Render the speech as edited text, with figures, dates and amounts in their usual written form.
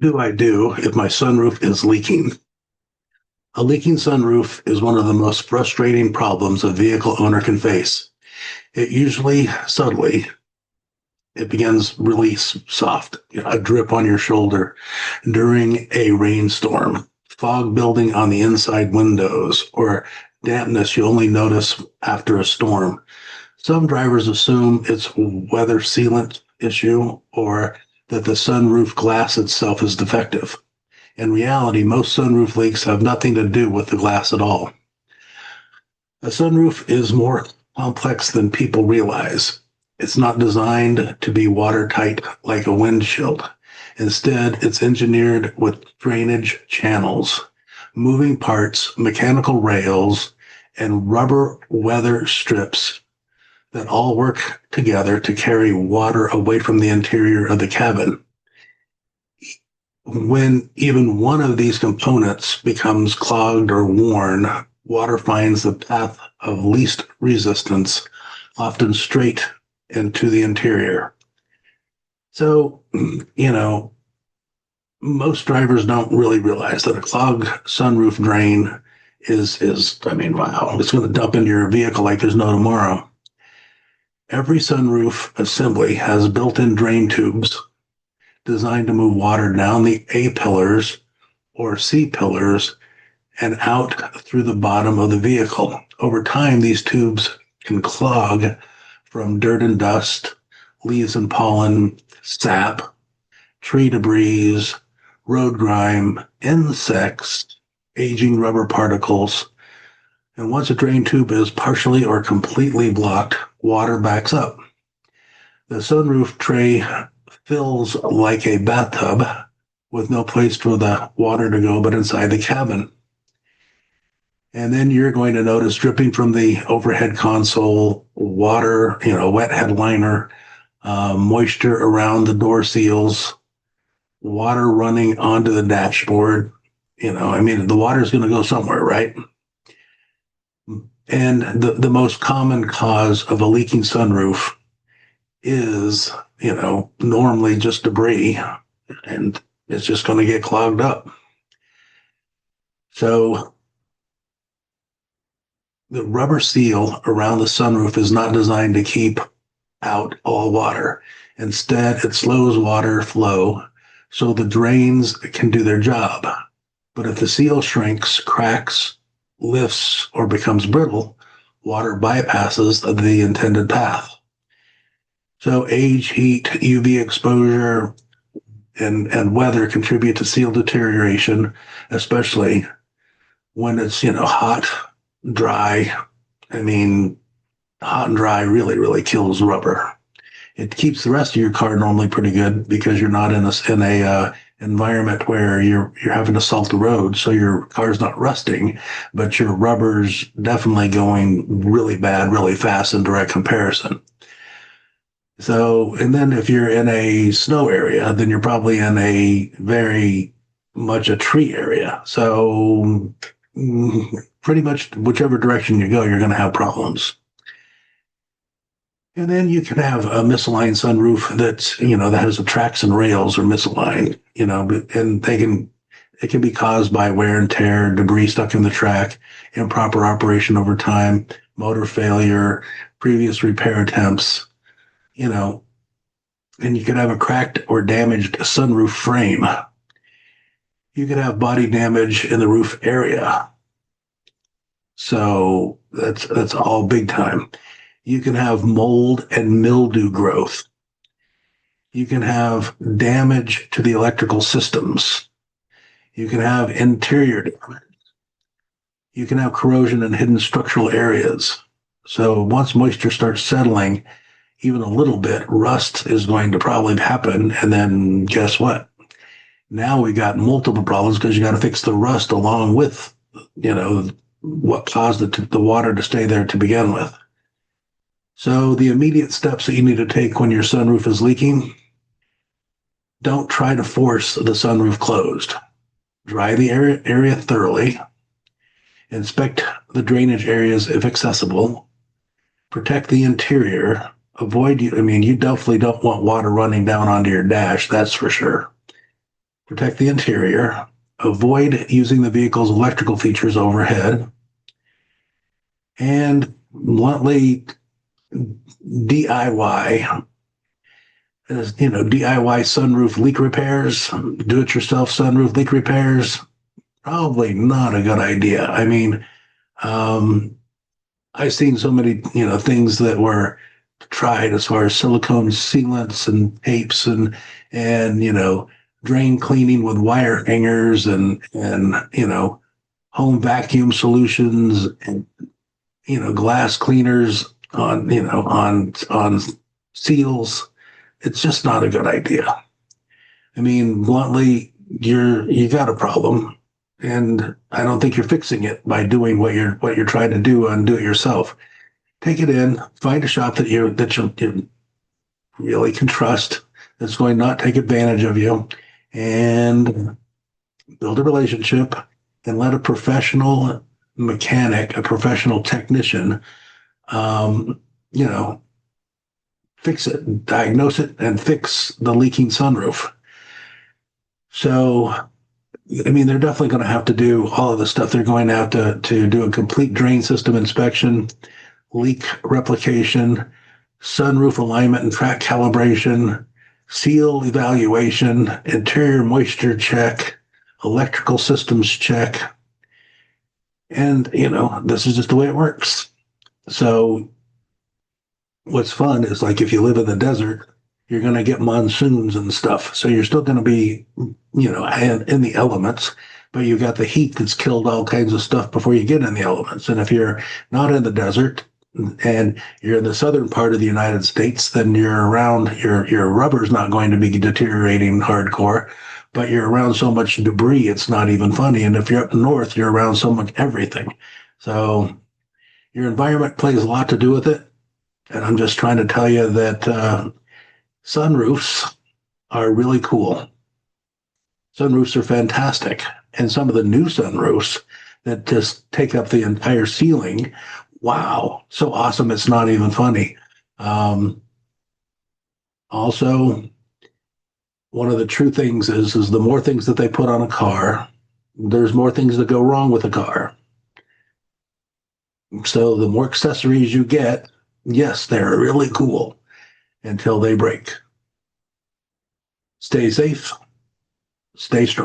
Do I do if my sunroof is leaking? A leaking sunroof is one of the most frustrating problems a vehicle owner can face. It usually subtly, it begins really soft, a drip on your shoulder during a rainstorm, fog building on the inside windows, or dampness you only notice after a storm. Some drivers assume it's weather sealant issue or that the sunroof glass itself is defective. In reality, most sunroof leaks have nothing to do with the glass at all. A sunroof is more complex than people realize. It's not designed to be watertight like a windshield. Instead, it's engineered with drainage channels, moving parts, mechanical rails, and rubber weather strips that all work together to carry water away from the interior of the cabin. When even one of these components becomes clogged or worn, water finds the path of least resistance, often straight into the interior. So, most drivers don't really realize that a clogged sunroof drain wow, it's going to dump into your vehicle like there's no tomorrow. Every sunroof assembly has built-in drain tubes designed to move water down the A pillars or C pillars and out through the bottom of the vehicle. Over time, these tubes can clog from dirt and dust, leaves and pollen, sap, tree debris, road grime, insects, aging rubber particles. And once a drain tube is partially or completely blocked, water backs up. The sunroof tray fills like a bathtub with no place for the water to go but inside the cabin. And then you're going to notice dripping from the overhead console, water, wet headliner, moisture around the door seals, water running onto the dashboard. The water is going to go somewhere, right? And the most common cause of a leaking sunroof is, normally just debris, and it's just going to get clogged up. So the rubber seal around the sunroof is not designed to keep out all water. Instead, it slows water flow so the drains can do their job. But if the seal shrinks, cracks, lifts, or becomes brittle, water bypasses the intended path. So age, heat, UV exposure, and weather contribute to seal deterioration, especially when it's, hot, dry. Hot and dry really, really kills rubber. It keeps the rest of your car normally pretty good because you're not in a environment where you're having to salt the road, so your car's not rusting, but your rubber's definitely going really bad, really fast in direct comparison. So, and then if you're in a snow area, then you're probably in a very much a tree area. So pretty much whichever direction you go, you're going to have problems. And then you can have a misaligned sunroof that's, that has the tracks and rails are misaligned, and it can be caused by wear and tear, debris stuck in the track, improper operation over time, motor failure, previous repair attempts, and you could have a cracked or damaged sunroof frame. You could have body damage in the roof area. So that's all big time. You can have mold and mildew growth. You can have damage to the electrical systems. You can have interior damage. You can have corrosion in hidden structural areas. So once moisture starts settling, even a little bit, rust is going to probably happen. And then guess what? Now we got multiple problems because you got to fix the rust along with, what caused the water to stay there to begin with. So the immediate steps that you need to take when your sunroof is leaking, don't try to force the sunroof closed. Dry the area thoroughly. Inspect the drainage areas if accessible. Protect the interior. You definitely don't want water running down onto your dash, that's for sure. protect the interior, avoid using the vehicle's electrical features overhead, and bluntly DIY, DIY sunroof leak repairs, do-it-yourself sunroof leak repairs. Probably not a good idea. I mean, um, I've seen so many, things that were tried as far as silicone sealants and tapes and drain cleaning with wire hangers and home vacuum solutions and glass cleaners on seals. It's just not a good idea. I mean, bluntly, you got a problem, and I don't think you're fixing it by doing what you're trying to do and do it yourself. Take it in, find a shop that you really can trust, that's going to not take advantage of you, and build a relationship and let a professional mechanic, a professional technician, um, you know, fix it, diagnose it, and fix the leaking sunroof. So, I mean, they're definitely going to have to do all of the stuff. They're going to have to do a complete drain system inspection, leak replication, sunroof alignment and track calibration, seal evaluation, interior moisture check, electrical systems check. And, this is just the way it works. So what's fun is like if you live in the desert, you're going to get monsoons and stuff. So you're still going to be, in the elements, but you've got the heat that's killed all kinds of stuff before you get in the elements. And if you're not in the desert and you're in the southern part of the United States, then you're around, your rubber's not going to be deteriorating hardcore, but you're around so much debris, it's not even funny. And if you're up north, you're around so much everything. So your environment plays a lot to do with it. And I'm just trying to tell you that sunroofs are really cool. Sunroofs are fantastic. And some of the new sunroofs that just take up the entire ceiling, wow, so awesome, it's not even funny. Also, one of the true things is the more things that they put on a car, there's more things that go wrong with a car. So the more accessories you get, yes, they're really cool until they break. Stay safe, stay strong.